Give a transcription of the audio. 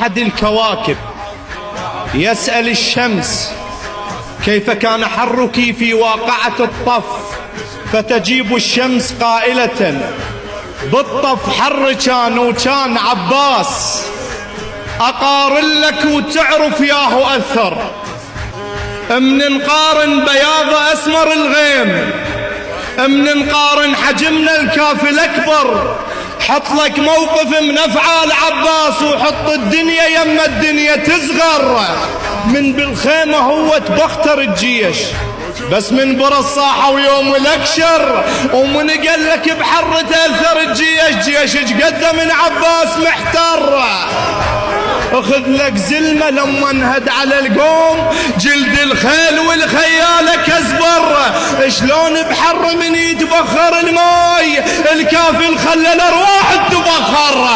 أحد الكواكب يسأل الشمس كيف كان حرك في واقعة الطف، فتجيب الشمس قائلة بالطف حر كان وكان عباس، أقارن لك وتعرف ياهو أثر، من نقارن بياض أسمر الغيم، من نقارن حجمنا الكافي الأكبر، حط لك موقف من أفعال عباس وحط الدنيا يم الدنيا تصغر. من بالخيمة هو تبختر الجيش، بس من برا الصاحة ويوم الأكشر، ومن قال لك بحر تأثر الجيش، جيش قد من عباس محتر. اخذ لك زلمة لما انهد على القوم، جلد الخيل والخيالة كزبر، شلون بحر من يتبخر الماي، الكافي الخلى الارواح تبخر.